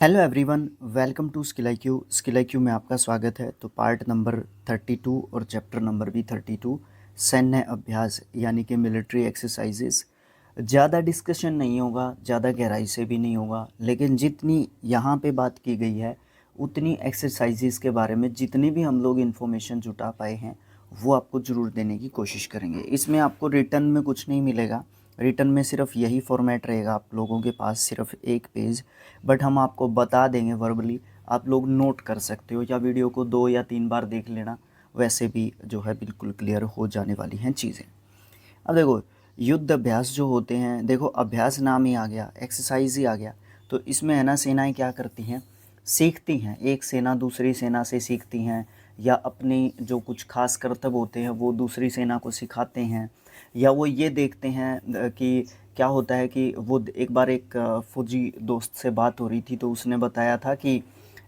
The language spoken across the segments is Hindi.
Hello everyone, welcome to skill IQ में आपका स्वागत है। तो पार्ट नंबर 32 और चैप्टर नंबर भी 32 सैन्य अभ्यास यानी कि मिलिट्री एक्सरसाइजेस। ज़्यादा डिस्कशन नहीं होगा, ज़्यादा गहराई से भी नहीं होगा, लेकिन जितनी यहाँ पे बात की गई है उतनी एक्सरसाइजेस के बारे में जितनी भी हम लोग इन्फॉर्मेशन जुटा पाए हैं वो आपको ज़रूर देने की कोशिश करेंगे। इसमें आपको रिटर्न में कुछ नहीं मिलेगा, रिटर्न में सिर्फ यही फॉर्मेट रहेगा आप लोगों के पास, सिर्फ एक पेज। बट हम आपको बता देंगे वर्बली, आप लोग नोट कर सकते हो या वीडियो को 2 या 3 बार देख लेना, वैसे भी जो है बिल्कुल क्लियर हो जाने वाली हैं चीज़ें। अब देखो, युद्ध अभ्यास जो होते हैं, देखो अभ्यास नाम ही आ गया, एक्सरसाइज ही आ गया। तो इसमें है ना, सेनाएं क्या करती हैं, सीखती हैं। एक सेना दूसरी सेना से सीखती हैं, या अपनी जो कुछ खास कर्तव्य होते हैं वो दूसरी सेना को सिखाते हैं, या वो ये देखते हैं कि क्या होता है कि वो एक बार एक फौजी दोस्त से बात हो रही थी तो उसने बताया था कि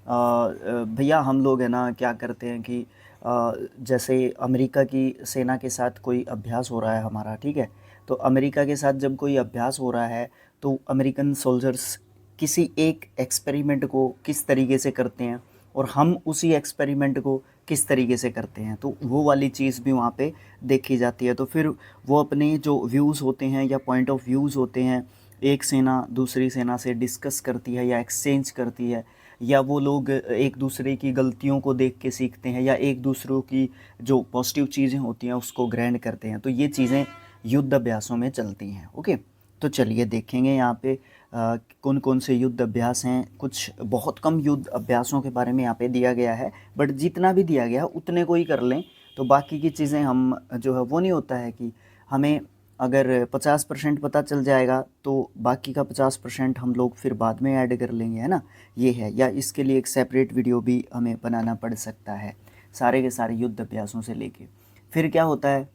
भैया हम लोग है ना क्या करते हैं कि जैसे अमेरिका की सेना के साथ कोई अभ्यास हो रहा है हमारा, ठीक है। तो अमेरिका के साथ जब कोई अभ्यास हो रहा है तो अमेरिकन सोल्जर्स किसी एक एक्सपेरिमेंट को किस तरीके से करते हैं और हम उसी एक्सपेरिमेंट को किस तरीके से करते हैं, तो वो वाली चीज़ भी वहाँ पे देखी जाती है। तो फिर वो अपने जो व्यूज़ होते हैं या पॉइंट ऑफ व्यूज़ होते हैं, एक सेना दूसरी सेना से डिस्कस करती है या एक्सचेंज करती है, या वो लोग एक दूसरे की गलतियों को देख के सीखते हैं, या एक दूसरों की जो पॉजिटिव चीज़ें होती हैं उसको ग्रहण करते हैं। तो ये चीज़ें युद्ध अभ्यासों में चलती हैं। ओके, तो चलिए देखेंगे यहाँ पे कौन कौन से युद्ध अभ्यास हैं। कुछ बहुत कम युद्ध अभ्यासों के बारे में यहाँ पे दिया गया है, बट जितना भी दिया गया उतने को ही कर लें। तो बाकी की चीज़ें हम जो है वो नहीं होता है कि हमें अगर 50% पता चल जाएगा तो बाकी का 50% हम लोग फिर बाद में ऐड कर लेंगे, है ना। ये है, या इसके लिए एक सेपरेट वीडियो भी हमें बनाना पड़ सकता है सारे के सारे युद्ध अभ्यासों से लेके। फिर क्या होता है,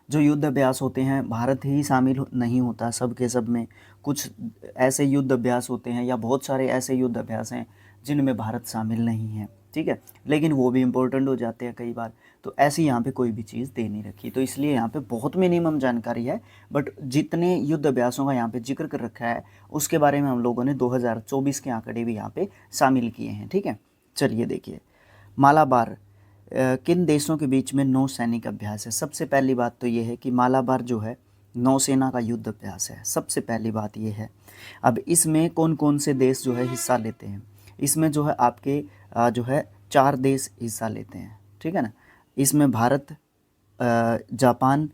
जो युद्ध अभ्यास होते हैं भारत ही शामिल नहीं होता सब के सब में। कुछ ऐसे युद्ध अभ्यास होते हैं या बहुत सारे ऐसे युद्ध अभ्यास हैं जिनमें भारत शामिल नहीं है, ठीक है, लेकिन वो भी इम्पोर्टेंट हो जाते हैं कई बार। तो ऐसी यहाँ पे कोई भी चीज़ दे नहीं रखी, तो इसलिए यहाँ पे बहुत मिनिमम जानकारी है। बट जितने युद्ध अभ्यासों का यहाँ पे जिक्र कर रखा है उसके बारे में हम लोगों ने 2024 के आंकड़े भी यहाँ पे शामिल किए हैं, ठीक है। चलिए देखिए, मालाबार किन देशों के बीच में नौसैनिक अभ्यास है। सबसे पहली बात तो ये है कि मालाबार जो है नौसेना का युद्ध अभ्यास है, सबसे पहली बात ये है। अब इसमें कौन कौन से देश जो है हिस्सा लेते हैं, इसमें जो है आपके जो है 4 देश हिस्सा लेते हैं, ठीक है ना। इसमें भारत, जापान,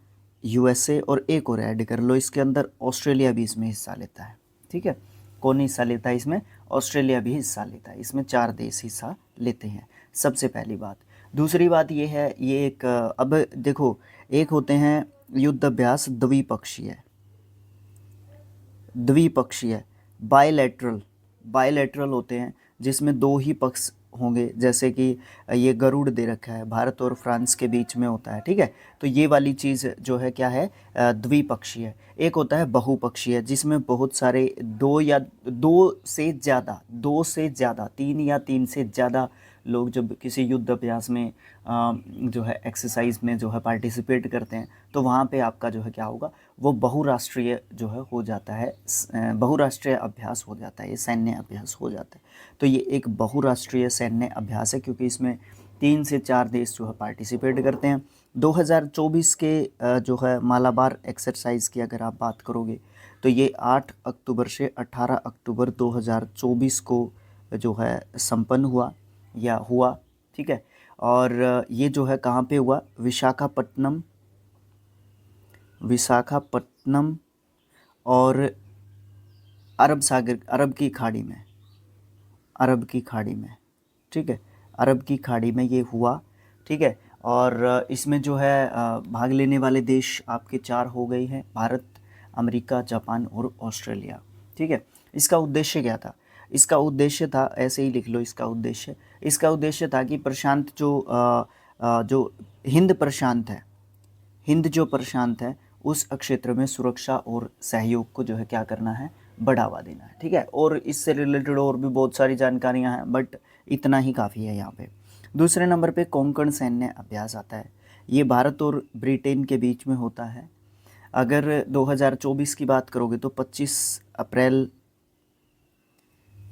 यूएसए और एक और ऐड कर लो इसके अंदर, ऑस्ट्रेलिया भी इसमें हिस्सा लेता है, ठीक है। कौन हिस्सा लेता है इसमें, ऑस्ट्रेलिया भी हिस्सा लेता है। इसमें 4 देश हिस्सा लेते हैं, सबसे पहली बात। दूसरी बात ये है, ये एक अब देखो, एक होते हैं युद्ध अभ्यास द्विपक्षीय, द्विपक्षीय बायलैटरल, बायलैटरल होते हैं जिसमें 2 ही पक्ष होंगे, जैसे कि ये गरुड़ दे रखा है भारत और फ्रांस के बीच में होता है, ठीक है। तो ये वाली चीज़ जो है क्या है, द्विपक्षीय। एक होता है बहुपक्षीय जिसमें बहुत सारे 2 या 2 से ज़्यादा 3 या 3 से ज़्यादा लोग जब किसी युद्ध अभ्यास में जो है एक्सरसाइज में जो है पार्टिसिपेट करते हैं तो वहाँ पे आपका जो है क्या होगा, वो बहुराष्ट्रीय जो है हो जाता है, बहुराष्ट्रीय अभ्यास हो जाता है, ये सैन्य अभ्यास हो जाता है। तो ये एक बहुराष्ट्रीय सैन्य अभ्यास है क्योंकि इसमें 3 से 4 देश जो है पार्टिसिपेट करते हैं। 2024 के जो है मालाबार एक्सरसाइज की अगर आप बात करोगे तो ये 8 अक्टूबर से 18 अक्टूबर 2024 को जो है संपन्न हुआ या हुआ, ठीक है। और ये जो है कहाँ पे हुआ, विशाखापट्टनम, विशाखापट्टनम और अरब सागर, अरब की खाड़ी में, अरब की खाड़ी में, ठीक है, अरब की खाड़ी में ये हुआ, ठीक है। और इसमें जो है भाग लेने वाले देश आपके 4 हो गए हैं, भारत, अमेरिका, जापान और ऑस्ट्रेलिया, ठीक है। इसका उद्देश्य क्या था, इसका उद्देश्य था, ऐसे ही लिख लो इसका उद्देश्य, इसका उद्देश्य था कि प्रशांत जो हिंद प्रशांत है, हिंद जो प्रशांत है उस क्षेत्र में सुरक्षा और सहयोग को जो है क्या करना है, बढ़ावा देना है, ठीक है। और इससे रिलेटेड और भी बहुत सारी जानकारियां हैं बट इतना ही काफ़ी है यहाँ पे। दूसरे नंबर पे कोंकण सैन्य अभ्यास आता है, ये भारत और ब्रिटेन के बीच में होता है। अगर 2024 की बात करोगे तो 25 अप्रैल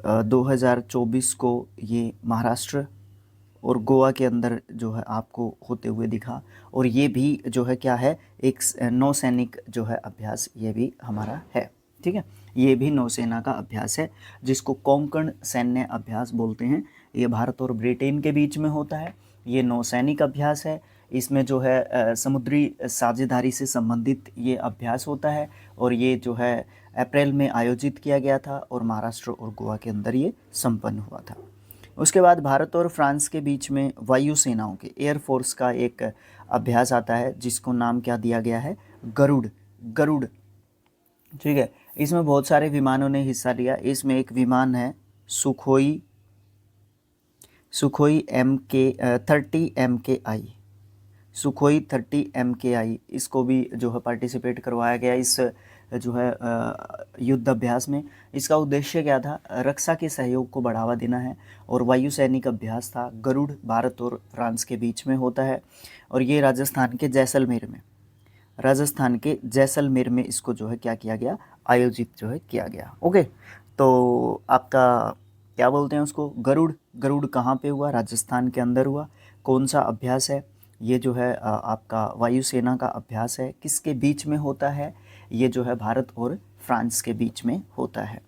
2024 को ये महाराष्ट्र और गोवा के अंदर जो है आपको होते हुए दिखा। और ये भी जो है क्या है, एक नौसैनिक जो है अभ्यास ये भी हमारा है। ठीक है, ये भी नौसेना का अभ्यास है जिसको कोंकण सैन्य अभ्यास बोलते हैं। ये भारत और ब्रिटेन के बीच में होता है। ये नौसैनिक अभ्यास है। इसमें जो है समुद्री साझेदारी से संबंधित ये अभ्यास होता है और ये जो है अप्रैल में आयोजित किया गया था और महाराष्ट्र और गोवा के अंदर ये संपन्न हुआ था। उसके बाद भारत और फ्रांस के बीच में वायु सेनाओं के एयरफोर्स का एक अभ्यास आता है जिसको नाम क्या दिया गया है, गरुड़। गरुड़, ठीक है। इसमें बहुत सारे विमानों ने हिस्सा लिया। इसमें एक विमान है सुखोई MK-30 सुखोई 30 MKI। इसको भी जो है पार्टिसिपेट करवाया गया इस जो है युद्ध अभ्यास में। इसका उद्देश्य क्या था, रक्षा के सहयोग को बढ़ावा देना है और वायु सैनिक अभ्यास था। गरुड़ भारत और फ्रांस के बीच में होता है और ये राजस्थान के जैसलमेर में इसको जो है क्या किया गया, आयोजित जो है किया गया। ओके, तो आपका क्या बोलते हैं उसको, गरुड़। गरुड़ कहाँ पे हुआ, राजस्थान के अंदर हुआ। कौन सा अभ्यास है ये, जो है आपका वायुसेना का अभ्यास है। किसके बीच में होता है, ये जो है भारत और फ्रांस के बीच में होता है।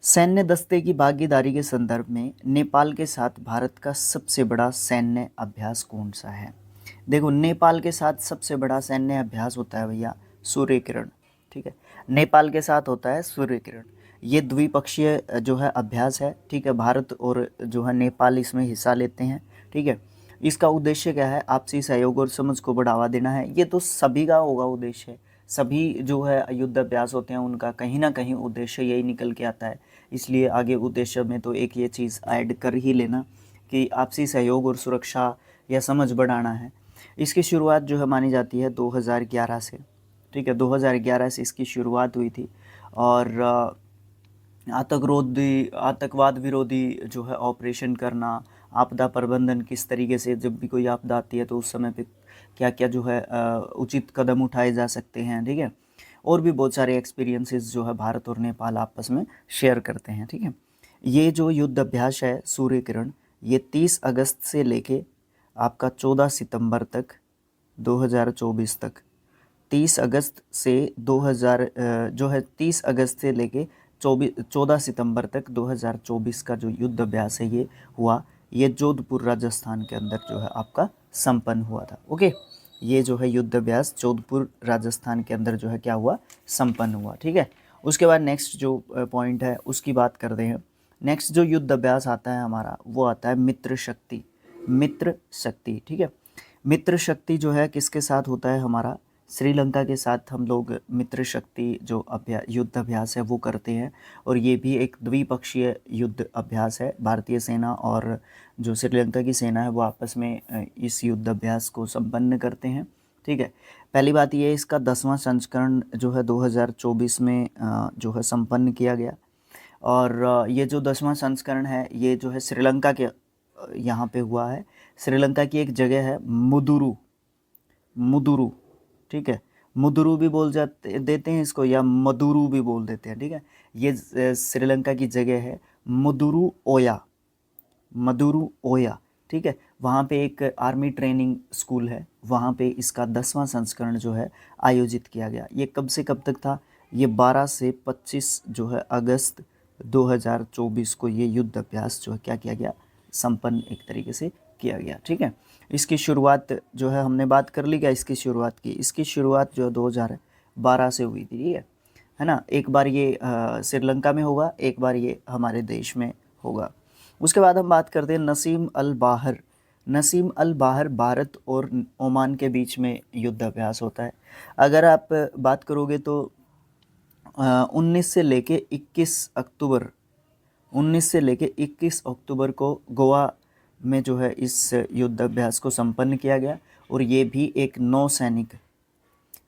सैन्य दस्ते की भागीदारी के संदर्भ में नेपाल के साथ भारत का सबसे बड़ा सैन्य अभ्यास कौन सा है। देखो, नेपाल के साथ सबसे बड़ा सैन्य अभ्यास होता है भैया सूर्य किरण। ठीक है, नेपाल के साथ होता है सूर्य किरण। ये द्विपक्षीय जो है अभ्यास है। ठीक है, भारत और जो है नेपाल इसमें हिस्सा लेते हैं। ठीक है, इसका उद्देश्य क्या है, आपसी सहयोग और समझ को बढ़ावा देना है। ये तो सभी का होगा उद्देश्य, सभी जो है युद्ध अभ्यास होते हैं उनका कहीं ना कहीं उद्देश्य यही निकल के आता है। इसलिए आगे उद्देश्य में तो एक ये चीज़ ऐड कर ही लेना कि आपसी सहयोग और सुरक्षा या समझ बढ़ाना है। इसकी शुरुआत जो है मानी जाती है 2011 से। ठीक है, 2011 से इसकी शुरुआत हुई थी और आतंकवाद विरोधी जो है ऑपरेशन करना, आपदा प्रबंधन, किस तरीके से जब भी कोई आपदा आती है तो उस समय पे क्या क्या जो है उचित कदम उठाए जा सकते हैं। ठीक है, और भी बहुत सारे एक्सपीरियंसेस जो है भारत और नेपाल आपस में शेयर करते हैं। ठीक है, ये जो युद्ध अभ्यास है सूर्य किरण, ये 30 अगस्त से लेके आपका 14 सितंबर तक 2024 तक, 30 अगस्त से 30 अगस्त से लेके 14 सितंबर तक 2024 का जो युद्ध अभ्यास है ये हुआ। ये जोधपुर राजस्थान के अंदर जो है आपका संपन्न हुआ था। ओके, ये जो है युद्ध अभ्यास जोधपुर राजस्थान के अंदर जो है क्या हुआ, संपन्न हुआ। ठीक है, उसके बाद नेक्स्ट जो पॉइंट है उसकी बात करते हैं। नेक्स्ट जो युद्ध अभ्यास आता है हमारा वो आता है मित्र शक्ति। मित्र शक्ति, ठीक है, मित्र शक्ति जो है किसके साथ होता है हमारा, श्रीलंका के साथ हम लोग मित्र शक्ति जो युद्ध अभ्यास है वो करते हैं। और ये भी एक द्विपक्षीय युद्ध अभ्यास है। भारतीय सेना और जो श्रीलंका की सेना है वो आपस में इस युद्ध अभ्यास को संपन्न करते हैं। ठीक है, पहली बात ये, इसका 10वां संस्करण जो है 2024 में जो है संपन्न किया गया। और ये जो 10वां संस्करण है ये जो है श्रीलंका के यहाँ पे हुआ है। श्रीलंका की एक जगह है मुदुरु, ठीक है, मुदुरु भी बोल जाते देते हैं इसको या मदुरु भी बोल देते हैं। ठीक है, ये श्रीलंका की जगह है मदुरु ओया। ठीक है, वहाँ पे एक आर्मी ट्रेनिंग स्कूल है, वहाँ पे इसका 10वां संस्करण जो है आयोजित किया गया। ये कब से कब तक था, ये 12 से 25 जो है अगस्त 2024 को ये युद्ध अभ्यास जो है क्या किया गया, संपन्न एक तरीके से किया गया। ठीक है, इसकी शुरुआत जो है हमने बात कर ली क्या, इसकी शुरुआत की, इसकी शुरुआत जो 2012 से हुई थी। ठीक है ना, एक बार ये श्रीलंका में होगा, एक बार ये हमारे देश में होगा। उसके बाद हम बात करते हैं नसीम अल बाहर। नसीम अल बाहर भारत और ओमान के बीच में युद्ध अभ्यास होता है। अगर आप बात करोगे तो 19 से लेके 21 अक्टूबर को गोवा में जो है इस युद्ध अभ्यास को संपन्न किया गया। और ये भी एक नौसैनिक,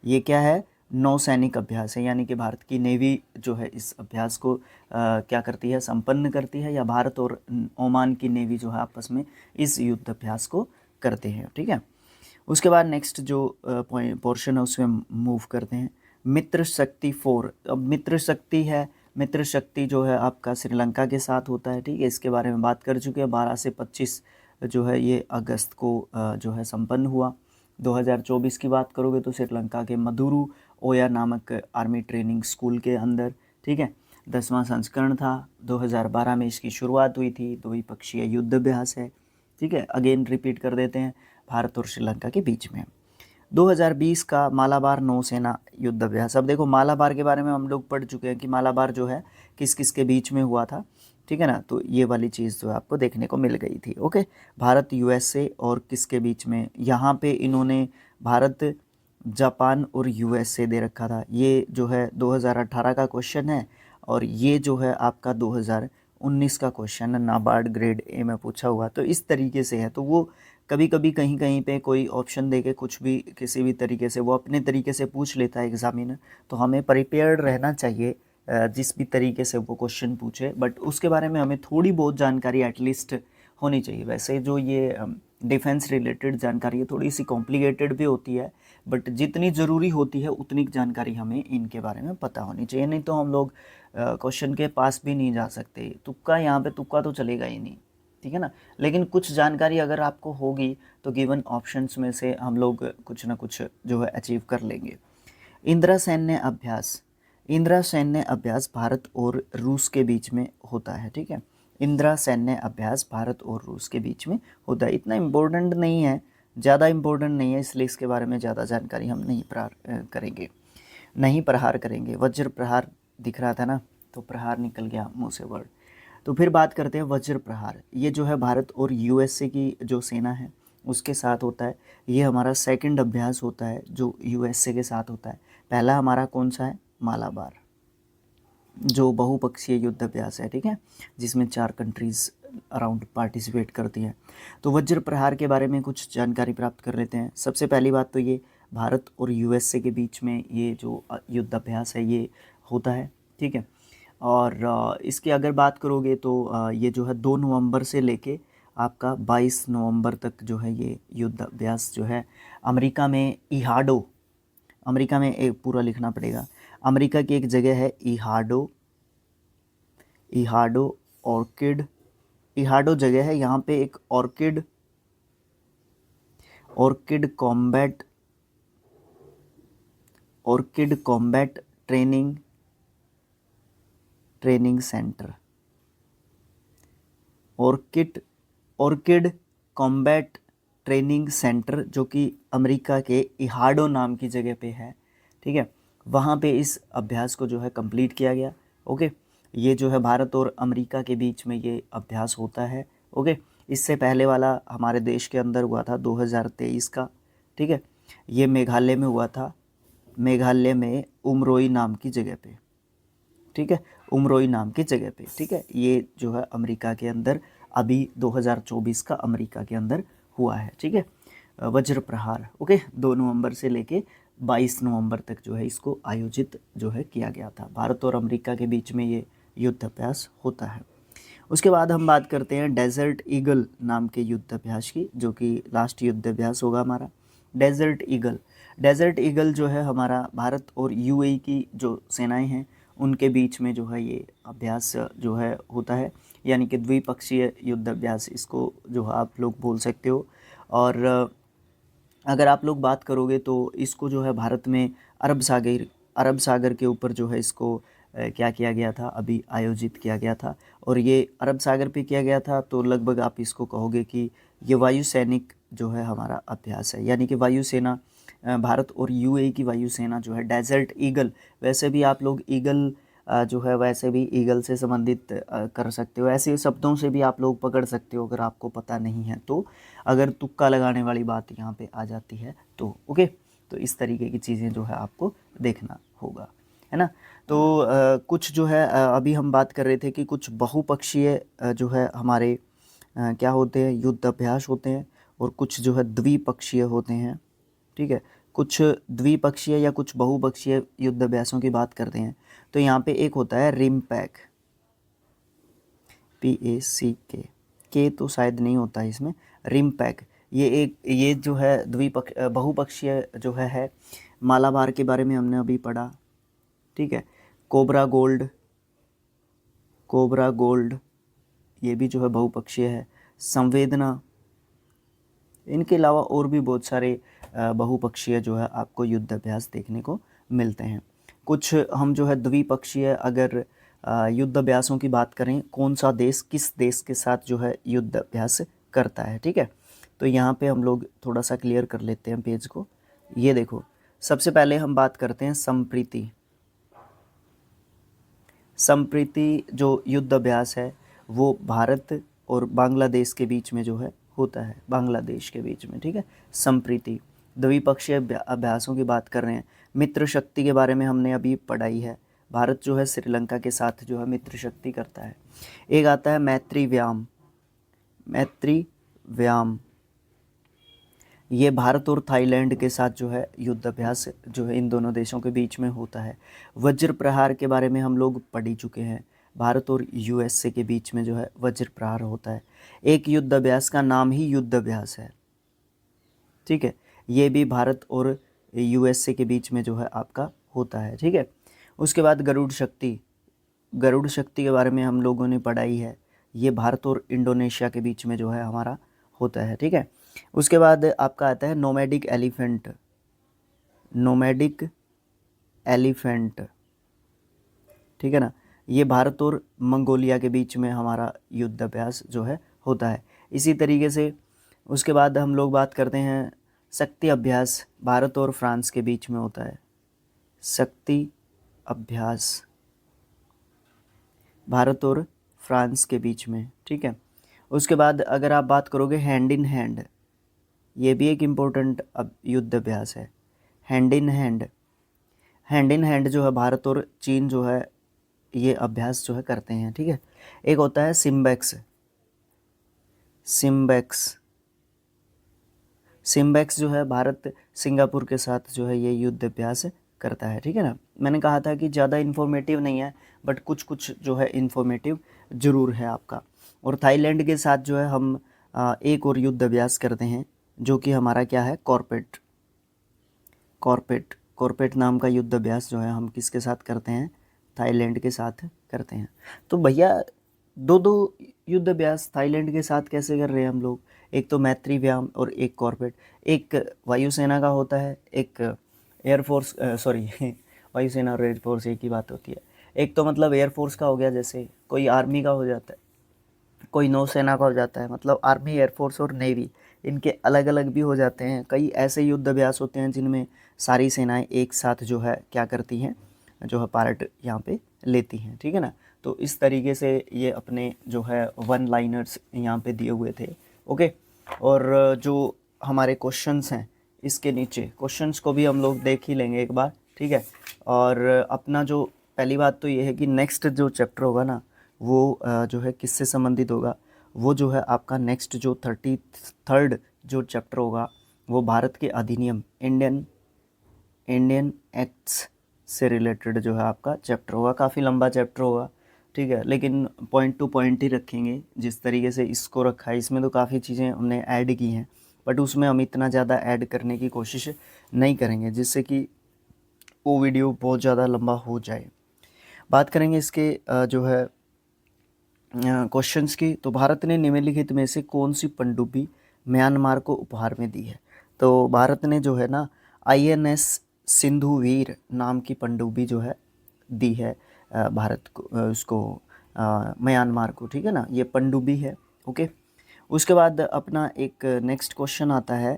ये क्या है, नौसैनिक अभ्यास है। यानी कि भारत की नेवी जो है इस अभ्यास को क्या करती है, संपन्न करती है, या भारत और ओमान की नेवी जो है आपस में इस युद्ध अभ्यास को करते हैं। ठीक है, उसके बाद नेक्स्ट जो पोर्शन है उसमें मूव करते हैं मित्र शक्ति 4। अब मित्र शक्ति है मित्र शक्ति जो है आपका श्रीलंका के साथ होता है, ठीक है, इसके बारे में बात कर चुके हैं। 12 से 25 जो है ये अगस्त को जो है संपन्न हुआ। 2024 की बात करोगे तो श्रीलंका के मदुरु ओया नामक आर्मी ट्रेनिंग स्कूल के अंदर, ठीक है, 10वां संस्करण था। 2012 में इसकी शुरुआत हुई थी। द्विपक्षीय युद्ध अभ्यास है, ठीक है, अगेन रिपीट कर देते हैं, भारत और श्रीलंका के बीच में। 2020 का मालाबार नौसेना युद्ध अभ्यास। अब देखो मालाबार के बारे में हम लोग पढ़ चुके हैं कि मालाबार जो है किस किस के बीच में हुआ था, ठीक है ना, तो ये वाली चीज़ जो है आपको देखने को मिल गई थी। ओके, भारत यूएसए और किसके बीच में, यहाँ पे इन्होंने भारत जापान और यूएसए दे रखा था। ये जो है 2018 का क्वेश्चन है और ये जो है आपका 2019 का क्वेश्चन है, नाबार्ड ग्रेड ए में पूछा हुआ। तो इस तरीके से है, तो वो कभी कभी कहीं कहीं पे कोई ऑप्शन दे के कुछ भी किसी भी तरीके से वो अपने तरीके से पूछ लेता है एग्जामिनर, तो हमें प्रिपेयर्ड रहना चाहिए जिस भी तरीके से वो क्वेश्चन पूछे, बट उसके बारे में हमें थोड़ी बहुत जानकारी एटलीस्ट होनी चाहिए। वैसे जो ये डिफेंस रिलेटेड जानकारी है थोड़ी सी कॉम्प्लिकेटेड भी होती है, बट जितनी ज़रूरी होती है उतनी जानकारी हमें इनके बारे में पता होनी चाहिए, नहीं तो हम लोग क्वेश्चन के पास भी नहीं जा सकते। तुक्का यहाँ पे तुक्का तो चलेगा ही नहीं, ठीक है ना। लेकिन कुछ जानकारी अगर आपको होगी तो गिवन ऑप्शंस में से हम लोग कुछ ना कुछ जो है अचीव कर लेंगे। इंदिरा सैन्य अभ्यास, इंदिरा सैन्य अभ्यास भारत और रूस के बीच में होता है, ठीक है। इंदिरा सैन्य अभ्यास भारत और रूस के बीच में होता है। इतना इम्पोर्टेंट नहीं है, ज़्यादा इम्पोर्टेंट नहीं है, इसलिए इसके बारे में ज़्यादा जानकारी हम नहीं प्रहार करेंगे। वज्र प्रहार दिख रहा था ना, तो प्रहार निकल गया मुँह से वर्ड। तो फिर बात करते हैं वज्र प्रहार। ये जो है भारत और यूएसए की जो सेना है उसके साथ होता है। ये हमारा सेकंड अभ्यास होता है जो यूएसए के साथ होता है। पहला हमारा कौन सा है, मालाबार, जो बहुपक्षीय युद्ध अभ्यास है, ठीक है, जिसमें 4 कंट्रीज़ अराउंड पार्टिसिपेट करती हैं। तो वज्र प्रहार के बारे में कुछ जानकारी प्राप्त कर लेते हैं। सबसे पहली बात तो ये भारत और यूएसए के बीच में ये जो युद्ध अभ्यास है ये होता है, ठीक है। और इसकी अगर बात करोगे तो ये जो है 2 नवंबर से लेके आपका 22 नवंबर तक जो है ये युद्ध अभ्यास जो है अमेरिका में इहाडो, अमेरिका में एक पूरा लिखना पड़ेगा, अमेरिका की एक जगह है इहाडो, इहाडो ऑर्किड, इहाडो जगह है, यहाँ पे एक orchid combat training centre, orchid combat training centre जो कि अमेरिका के इहाडो नाम की जगह पे है, ठीक है। वहाँ पे इस अभ्यास को जो है कंप्लीट किया गया। ओके, ये जो है भारत और अमेरिका के बीच में ये अभ्यास होता है। ओके, इससे पहले वाला हमारे देश के अंदर हुआ था 2023 का, ठीक है। ये मेघालय में हुआ था, मेघालय में उमरोई नाम की जगह पे, ठीक है, उमरोई नाम की जगह पे, ठीक है। ये जो है अमेरिका के अंदर अभी 2024 का अमेरिका के अंदर हुआ है, ठीक है। वज्र प्रहार, ओके, 2 नवंबर से लेके 22 नवंबर तक जो है इसको आयोजित जो है किया गया था। भारत और अमेरिका के बीच में ये युद्ध अभ्यास होता है। उसके बाद हम बात करते हैं डेजर्ट ईगल नाम के युद्ध अभ्यास की, जो कि लास्ट युद्ध अभ्यास होगा हमारा। डेजर्ट ईगल जो है हमारा भारत और यूएई की जो सेनाएं हैं उनके बीच में जो है ये अभ्यास जो है होता है, यानी कि द्विपक्षीय युद्ध अभ्यास इसको जो है आप लोग बोल सकते हो। और अगर आप लोग बात करोगे तो इसको जो है भारत में अरब सागर के ऊपर जो है इसको क्या किया गया था, अभी आयोजित किया गया था। और ये अरब सागर पे किया गया था, तो लगभग आप इसको कहोगे कि ये वायुसैनिक जो है हमारा अभ्यास है, यानी कि वायुसेना, भारत और यूएई की वायुसेना जो है डेजर्ट ईगल। वैसे भी आप लोग ईगल जो है वैसे भी ईगल से संबंधित कर सकते हो, ऐसे शब्दों से भी आप लोग पकड़ सकते हो अगर आपको पता नहीं है तो, अगर तुक्का लगाने वाली बात यहाँ पे आ जाती है तो। ओके, तो इस तरीके की चीज़ें जो है आपको देखना होगा, है ना। तो कुछ जो है अभी हम बात कर रहे थे कि कुछ बहुपक्षीय जो है हमारे क्या होते हैं, युद्ध अभ्यास होते हैं, और कुछ जो है द्विपक्षीय होते हैं, ठीक है। कुछ द्विपक्षीय या कुछ बहुपक्षीय युद्ध अभ्यासों की बात करते हैं तो यहाँ पे एक होता है रिमपैक, PACK, के तो शायद नहीं होता है इसमें, रिमपैक। ये जो है बहुपक्षीय जो है मालाबार के बारे में हमने अभी पढ़ा, ठीक है। कोबरा गोल्ड, कोबरा गोल्ड, ये भी जो है बहुपक्षीय है। संवेदना, इनके अलावा और भी बहुत सारे बहुपक्षीय जो है आपको युद्ध अभ्यास देखने को मिलते हैं। कुछ हम जो है द्विपक्षीय अगर युद्ध अभ्यासों की बात करें, कौन सा देश किस देश के साथ जो है युद्ध अभ्यास करता है, ठीक है। तो यहाँ पे हम लोग थोड़ा सा क्लियर कर लेते हैं पेज को। ये देखो, सबसे पहले हम बात करते हैं संप्रीति। संप्रीति जो युद्ध अभ्यास है वो भारत और बांग्लादेश के बीच में जो है होता है, बांग्लादेश के बीच में, ठीक है। संप्रीति द्विपक्षीय अभ्यासों की बात कर रहे हैं। मित्र शक्ति के बारे में हमने अभी पढ़ाई है, भारत जो है श्रीलंका के साथ जो है मित्र शक्ति करता है। एक आता है मैत्री व्याम। मैत्री व्याम ये भारत और थाईलैंड के साथ जो है युद्ध अभ्यास जो है इन दोनों देशों के बीच में होता है। वज्र प्रहार के बारे में हम लोग पढ़ ही चुके हैं, भारत और यूएसए के बीच में जो है वज्र प्रहार होता है। एक युद्ध अभ्यास का नाम ही युद्ध अभ्यास है, ठीक है। ये भी भारत और यूएसए के बीच में जो है आपका होता है, ठीक है। उसके बाद गरुड़ शक्ति। गरुड़ शक्ति के बारे में हम लोगों ने पढ़ाई है, ये भारत और इंडोनेशिया के बीच में जो है हमारा होता है, ठीक है। उसके बाद आपका आता है नोमैडिक एलिफेंट। नोमैडिक एलिफेंट, ठीक है ना, ये भारत और मंगोलिया के बीच में हमारा युद्ध अभ्यास जो है होता है। इसी तरीके से उसके बाद हम लोग बात करते हैं शक्ति अभ्यास, भारत और फ्रांस के बीच में होता है। शक्ति अभ्यास भारत और फ्रांस के बीच में, ठीक है। उसके बाद अगर आप बात करोगे हैंड इन हैंड, ये भी एक इम्पोर्टेंट युद्ध अभ्यास है। Hand in hand, hand in hand जो है भारत और चीन जो है ये अभ्यास जो है करते हैं, ठीक है। एक होता है सिम्बेक्स। सिम्बेक्स, सिम्बेक्स जो है भारत सिंगापुर के साथ जो है ये युद्ध अभ्यास करता है, ठीक है ना। मैंने कहा था कि ज़्यादा इन्फॉर्मेटिव नहीं है, बट कुछ कुछ जो है इन्फॉर्मेटिव ज़रूर है आपका। और थाईलैंड के साथ जो है हम एक और युद्ध अभ्यास करते हैं, जो कि हमारा क्या है, कॉर्पेट। कॉर्पेट, कॉर्पेट नाम का युद्ध अभ्यास जो है हम किसके साथ करते हैं, थाईलैंड के साथ करते हैं। तो भैया दो दो युद्ध अभ्यास थाईलैंड के साथ कैसे कर रहे हैं हम लोग, एक तो मैत्री व्याम और एक कॉर्पेट। एक वायुसेना का होता है, एक एयरफोर्स, सॉरी वायुसेना और एयरफोर्स एक ही बात होती है। एक तो मतलब एयरफोर्स का हो गया, जैसे कोई आर्मी का हो जाता है, कोई नौसेना का हो जाता है, मतलब आर्मी, एयरफोर्स और नेवी इनके अलग अलग भी हो जाते हैं। कई ऐसे युद्ध अभ्यास होते हैं जिनमें सारी सेनाएं एक साथ जो है क्या करती हैं, जो है पार्ट यहाँ पे लेती हैं, ठीक है ना। तो इस तरीके से ये अपने जो है वन लाइनर्स यहाँ पे दिए हुए थे, ओके। और जो हमारे क्वेश्चंस हैं इसके नीचे, क्वेश्चंस को भी हम लोग देख ही लेंगे एक बार, ठीक है। और अपना जो पहली बात तो ये है कि नेक्स्ट जो चैप्टर होगा ना वो जो है किससे संबंधित होगा, वो जो है आपका नेक्स्ट जो 33rd जो चैप्टर होगा वो भारत के अधिनियम, इंडियन एक्ट्स से रिलेटेड जो है आपका चैप्टर होगा। काफ़ी लंबा चैप्टर होगा, ठीक है, लेकिन पॉइंट टू पॉइंट ही रखेंगे। जिस तरीके से इसको रखा है, इसमें तो काफ़ी चीज़ें हमने ऐड की हैं, बट उसमें हम इतना ज़्यादा ऐड करने की कोशिश नहीं करेंगे जिससे कि वो वीडियो बहुत ज़्यादा लंबा हो जाए। बात करेंगे इसके जो है क्वेश्चंस की। तो भारत ने निम्नलिखित में से कौन सी पनडुब्बी म्यांमार को उपहार में दी है। तो भारत ने जो है ना INS सिंधुवीर नाम की पनडुब्बी जो है दी है भारत को, उसको म्यांमार को, ठीक है ना, ये पनडुब्बी है, ओके। उसके बाद अपना एक नेक्स्ट क्वेश्चन आता है,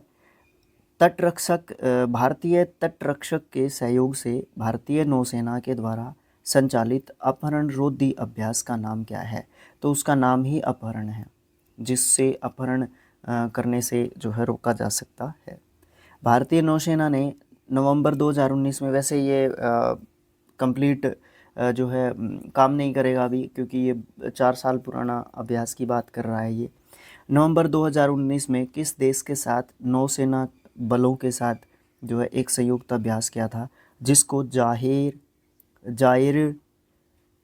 तटरक्षक, भारतीय तटरक्षक के सहयोग से भारतीय नौसेना के द्वारा संचालित अपहरण रोधी अभ्यास का नाम क्या है। तो उसका नाम ही अपहरण है, जिससे अपहरण करने से जो है रोका जा सकता है। भारतीय नौसेना ने नवंबर 2019 में, वैसे ये कंप्लीट जो है काम नहीं करेगा अभी, क्योंकि ये 4 साल पुराना अभ्यास की बात कर रहा है। ये नवंबर 2019 में किस देश के साथ नौसेना बलों के साथ जो है एक संयुक्त अभ्यास किया था, जिसको जाहिर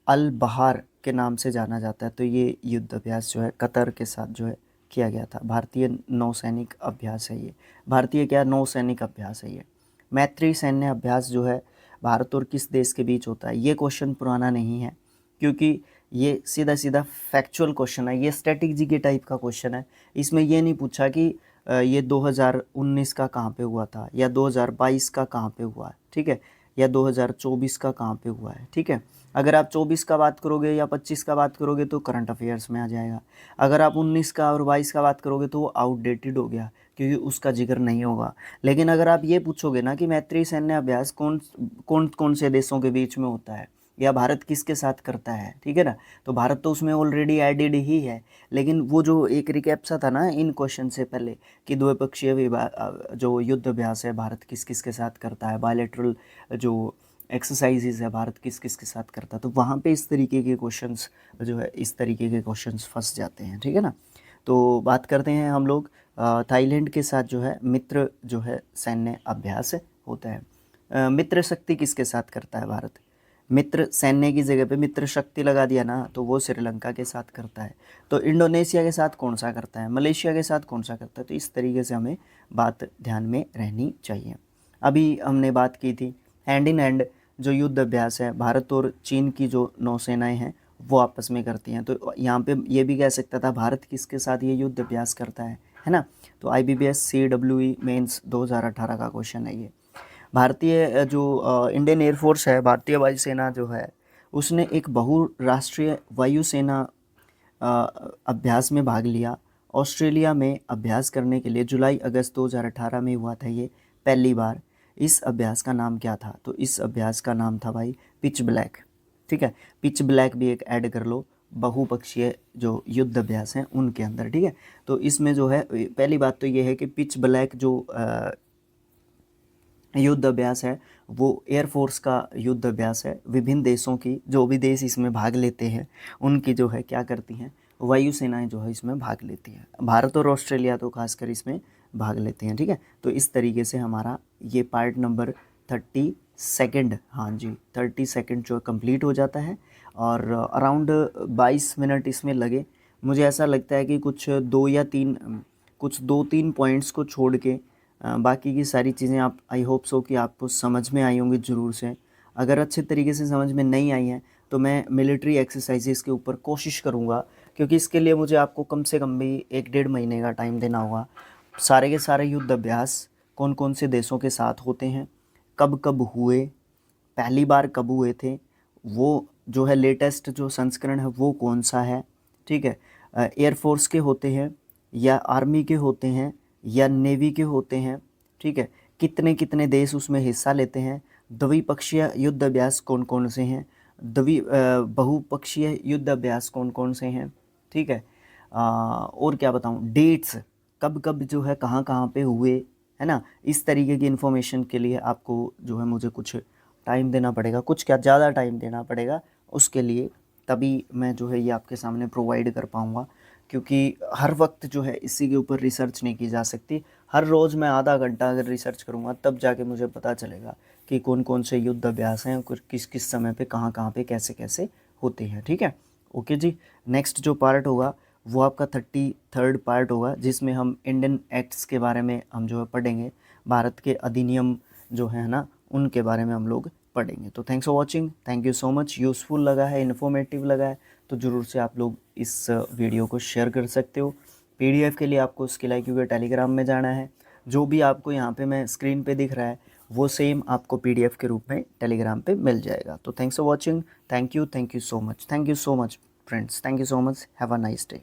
अल बहार के नाम से जाना जाता है। तो ये युद्ध अभ्यास जो है कतर के साथ जो है किया गया था। भारतीय नौसैनिक अभ्यास है ये, भारतीय क्या नौसैनिक अभ्यास है ये। मैत्री सैन्य अभ्यास जो है भारत और किस देश के बीच होता है, ये क्वेश्चन पुराना नहीं है, क्योंकि ये सीधा सीधा फैक्चुअल क्वेश्चन है, ये स्टैटिक जी के टाइप का क्वेश्चन है। इसमें ये नहीं पूछा कि ये 2019 का कहाँ पे हुआ था, या 2022 का कहाँ पे हुआ है, ठीक है, या 2024 का कहाँ पे हुआ है, ठीक है। अगर आप 24 का बात करोगे या 25 का बात करोगे तो करंट अफेयर्स में आ जाएगा। अगर आप 19 का और 22 का बात करोगे तो वो आउटडेटेड हो गया, क्योंकि उसका जिक्र नहीं होगा। लेकिन अगर आप ये पूछोगे ना कि मैत्री सैन्य अभ्यास कौन कौन कौन से देशों के बीच में होता है, या भारत किसके साथ करता है, ठीक है ना, तो भारत तो उसमें ऑलरेडी एडेड ही है। लेकिन वो जो एक रिकैप सा था ना इन क्वेश्चन से पहले कि द्विपक्षीय जो युद्ध अभ्यास है भारत किस किस के साथ करता है, बायलैटरल जो एक्सरसाइजेज है भारत किस किस के साथ करता है, तो वहाँ पे इस तरीके के क्वेश्चंस जो है इस तरीके के क्वेश्चंस फंस जाते हैं, ठीक है ना। तो बात करते हैं हम लोग थाईलैंड के साथ जो है मित्र जो है सैन्य अभ्यास होता है। मित्र शक्ति किसके साथ करता है भारत, मित्र सैन्य की जगह पे मित्र शक्ति लगा दिया ना तो वो श्रीलंका के साथ करता है। तो इंडोनेशिया के साथ कौन सा करता है, मलेशिया के साथ कौन सा करता है, तो इस तरीके से हमें बात ध्यान में रहनी चाहिए। अभी हमने बात की थी हैंड इन हैंड जो युद्ध अभ्यास है भारत और चीन की जो नौसेनाएं हैं वो आपस में करती हैं। तो यहाँ पे ये भी कह सकता था भारत किसके साथ ये युद्ध अभ्यास करता है ना। तो IBPS CWE मेंस 2018 का क्वेश्चन है ये। भारतीय जो इंडियन एयरफोर्स है, भारतीय वायुसेना जो है उसने एक बहुराष्ट्रीय वायुसेना अभ्यास में भाग लिया। ऑस्ट्रेलिया में अभ्यास करने के लिए जुलाई अगस्त 2018 में हुआ था ये पहली बार। इस अभ्यास का नाम क्या था, तो इस अभ्यास का नाम था भाई पिच ब्लैक, ठीक है। पिच ब्लैक भी एक ऐड कर लो बहुपक्षीय जो युद्ध अभ्यास हैं उनके अंदर, ठीक है। तो इसमें जो है पहली बात तो ये है कि पिच ब्लैक जो युद्ध अभ्यास है वो एयरफोर्स का युद्ध अभ्यास है। विभिन्न देशों की जो भी देश इसमें भाग लेते हैं उनकी जो है क्या करती हैं वायुसेनाएं जो है इसमें भाग लेती हैं। भारत और ऑस्ट्रेलिया तो खासकर इसमें भाग लेते हैं, ठीक है। तो इस तरीके से हमारा ये पार्ट नंबर 32, हाँ जी 32 जो कंप्लीट हो जाता है। और अराउंड 22 मिनट इसमें लगे। मुझे ऐसा लगता है कि कुछ दो तीन पॉइंट्स को छोड़ के बाकी की सारी चीज़ें आप आई होप सो कि आपको समझ में आई होंगी ज़रूर से। अगर अच्छे तरीके से समझ में नहीं आई हैं तो मैं मिलिट्री एक्सरसाइजेस के ऊपर कोशिश करूँगा, क्योंकि इसके लिए मुझे आपको कम से कम भी 1-1.5 महीने का टाइम देना होगा। सारे के सारे युद्ध अभ्यास कौन कौन से देशों के साथ होते हैं, कब कब हुए, पहली बार कब हुए थे, वो जो है लेटेस्ट जो संस्करण है वो कौन सा है, ठीक है। एयरफोर्स के होते हैं या आर्मी के होते हैं या नेवी के होते हैं, ठीक है। कितने कितने देश उसमें हिस्सा लेते हैं, द्विपक्षीय युद्ध अभ्यास कौन कौन से हैं, बहुपक्षीय युद्ध अभ्यास कौन कौन से हैं, ठीक है। और क्या बताऊं, डेट्स कब कब जो है कहाँ कहाँ पे हुए, है ना। इस तरीके की इन्फॉर्मेशन के लिए आपको जो है मुझे कुछ टाइम देना पड़ेगा, कुछ क्या ज़्यादा टाइम देना पड़ेगा उसके लिए, तभी मैं जो है ये आपके सामने प्रोवाइड कर पाऊँगा। क्योंकि हर वक्त जो है इसी के ऊपर रिसर्च नहीं की जा सकती। हर रोज़ मैं आधा घंटा अगर रिसर्च करूँगा तब जाके मुझे पता चलेगा कि कौन कौन से युद्ध अभ्यास हैं, किस किस समय पे कहाँ पे कैसे कैसे होते हैं, ठीक है। ओके जी, नेक्स्ट जो पार्ट होगा वो आपका 33rd पार्ट होगा, जिसमें हम इंडियन एक्ट्स के बारे में हम जो है पढ़ेंगे। भारत के अधिनियम जो है ना उनके बारे में हम लोग पढ़ेंगे। तो thanks for watching, thank you so much. Useful लगा है, इन्फॉर्मेटिव लगा है तो ज़रूर से आप लोग इस वीडियो को शेयर कर सकते हो। PDF के लिए आपको स्किल IQ के टेलीग्राम में जाना है। जो भी आपको यहाँ पे मैं स्क्रीन पे दिख रहा है वो सेम आपको PDF के रूप में टेलीग्राम पे मिल जाएगा। तो thanks for watching, thank you so much, friends, thank you so much, have a nice day.